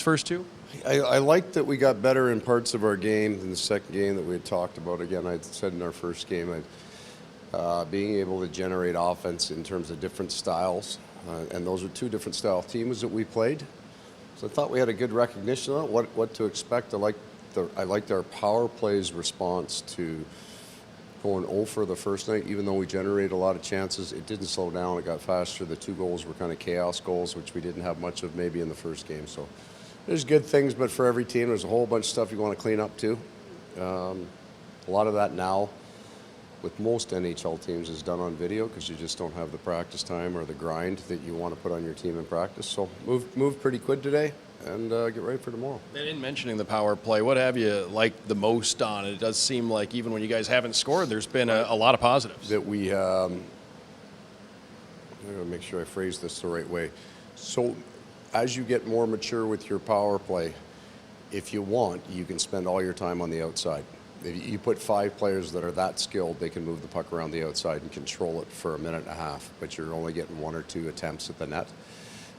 first two? I like that we got better in parts of our game than the second game that we had talked about. Again, I said in our first game, being able to generate offense in terms of different styles, and those are two different style teams that we played. So I thought we had a good recognition of what to expect. I liked our power plays response to going 0 for the first night. Even though we generated a lot of chances, it didn't slow down. It got faster. The two goals were kind of chaos goals, which we didn't have much of maybe in the first game. So there's good things, but for every team, there's a whole bunch of stuff you want to clean up too. A lot of that now, with most NHL teams, is done on video because you just don't have the practice time or the grind that you want to put on your team in practice. So move pretty quick today and get ready for tomorrow. And in mentioning the power play, what have you liked the most on it? It does seem like even when you guys haven't scored, there's been a lot of positives. That we, I'm going to make sure I phrase this the right way. So as you get more mature with your power play, if you want, you can spend all your time on the outside. If you put 5 players that are that skilled, they can move the puck around the outside and control it for a minute and a half, but you're only getting 1 or 2 attempts at the net.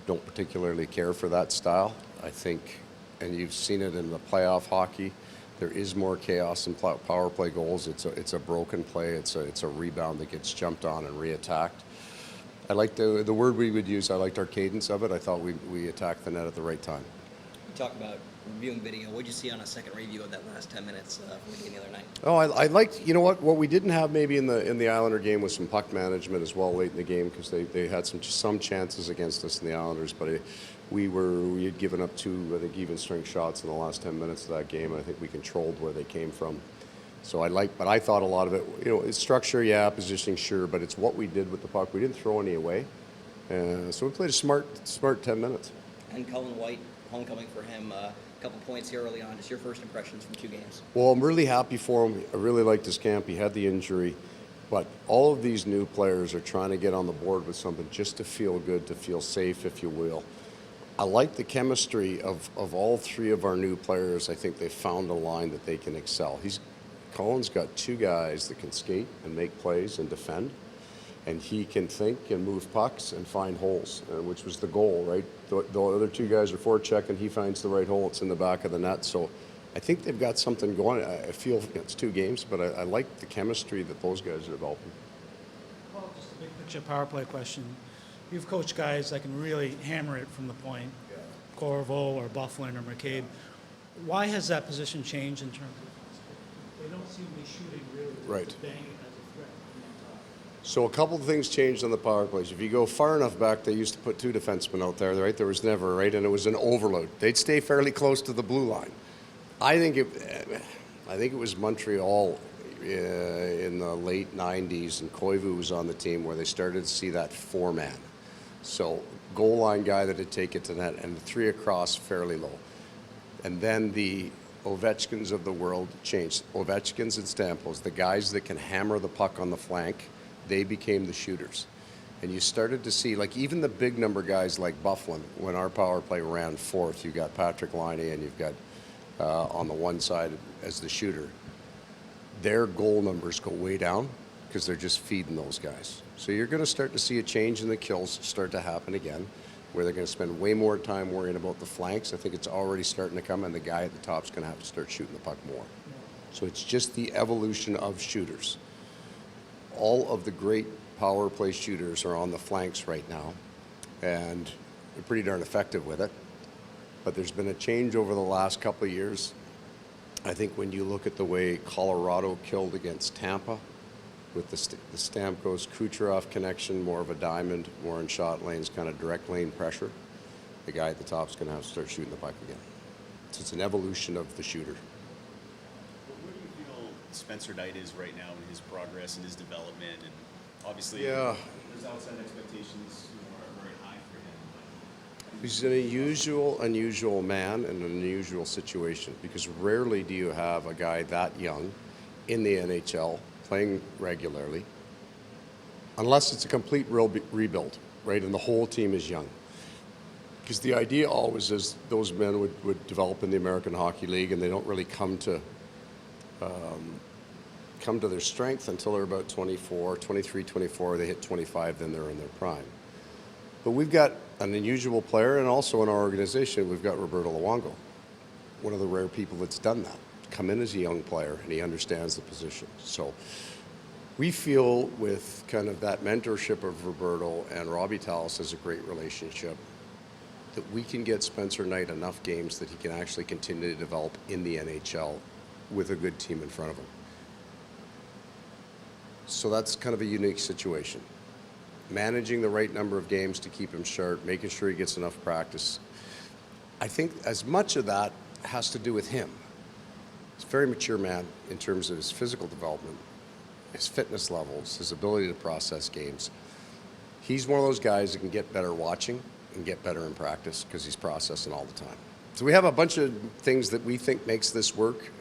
Don't particularly care for that style. I think, and you've seen it in the playoff hockey, there is more chaos in power play goals. It's a broken play. It's a rebound that gets jumped on and re-attacked. I like the word we would use. I liked our cadence of it. I thought we attacked the net at the right time. You talk about reviewing video. What did you see on a second review of that last 10 minutes from the game the other night? Oh, I liked, you know what we didn't have maybe in the Islander game was some puck management as well late in the game, because they had some chances against us in the Islanders, but we had given up 2, I think, even strength shots in the last 10 minutes of that game. I think we controlled where they came from. So but I thought a lot of it, it's structure, yeah, positioning, sure, but it's what we did with the puck. We didn't throw any away. So we played a smart 10 minutes. And Colin White, homecoming for him, a couple points here early on. Just your first impressions from 2 games? Well, I'm really happy for him. I really liked his camp. He had the injury. But all of these new players are trying to get on the board with something just to feel good, to feel safe, if you will. I like the chemistry of all 3 of our new players. I think they found a line that they can excel. Colin's got 2 guys that can skate and make plays and defend, and he can think and move pucks and find holes, which was the goal, right? The other 2 guys are forechecking. He finds the right hole. It's in the back of the net. So I think they've got something going. I feel it's 2 games, but I like the chemistry that those guys are developing. Well, just a big picture power play question. You've coached guys that can really hammer it from the point, Corvo or Bufflin or McCabe. Why has that position changed in terms of they don't seem to be shooting really right. Bang it as a threat. So a couple of things changed on the power plays. If you go far enough back, they used to put 2 defensemen out there, right? There was never, right? And it was an overload. They'd stay fairly close to the blue line. I think it was Montreal in the late 90s, and Koivu was on the team where they started to see that 4-man. So goal line guy that would take it to net, and the 3 across fairly low. And then the Ovechkins of the world changed. Ovechkins and Stamkos, the guys that can hammer the puck on the flank, they became the shooters. And you started to see, like, even the big number guys like Bufflin, when our power play ran 4th, you got Patrick Laine and you've got on the one side as the shooter. Their goal numbers go way down because they're just feeding those guys. So you're going to start to see a change in the kills start to happen again, where they're going to spend way more time worrying about the flanks. I think it's already starting to come, and the guy at the top is going to have to start shooting the puck more. So it's just the evolution of shooters. All of the great power play shooters are on the flanks right now, and they're pretty darn effective with it. But there's been a change over the last couple of years. I think when you look at the way Colorado killed against Tampa, with the Stamkos Kucherov connection, more of a diamond, more in shot lanes, kind of direct lane pressure, the guy at the top is going to have to start shooting the puck again. So it's an evolution of the shooter. Where do you feel Spencer Knight is right now in his progress and his development? And obviously, yeah, there's outside expectations are very high for him. He's an unusual man in an unusual situation, because rarely do you have a guy that young in the NHL playing regularly, unless it's a complete rebuild, right? And the whole team is young. Because the idea always is those men would develop in the American Hockey League, and they don't really come to their strength until they're about 23, 24. They hit 25, then they're in their prime. But we've got an unusual player, and also in our organization, we've got Roberto Luongo, one of the rare people that's done that. Come in as a young player, and he understands the position. So we feel with kind of that mentorship of Roberto, and Robbie Tallis has a great relationship, that we can get Spencer Knight enough games that he can actually continue to develop in the NHL with a good team in front of him. So that's kind of a unique situation. Managing the right number of games to keep him sharp, making sure he gets enough practice. I think as much of that has to do with him. He's a very mature man in terms of his physical development, his fitness levels, his ability to process games. He's one of those guys that can get better watching and get better in practice because he's processing all the time. So we have a bunch of things that we think makes this work.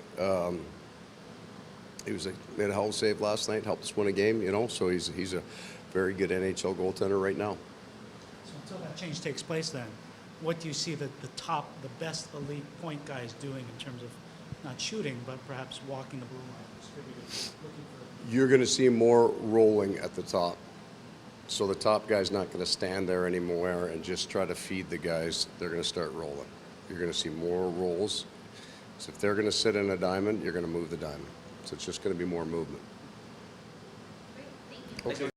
He made a hell of a save last night, helped us win a game, you know, so he's a very good NHL goaltender right now. So until that change takes place then, what do you see the best elite point guys doing in terms of not shooting, but perhaps walking the blue line, distributing, looking for... You're going to see more rolling at the top. So the top guy's not going to stand there anymore and just try to feed the guys. They're going to start rolling. You're going to see more rolls. So if they're going to sit in a diamond, you're going to move the diamond. So it's just going to be more movement. Thank you.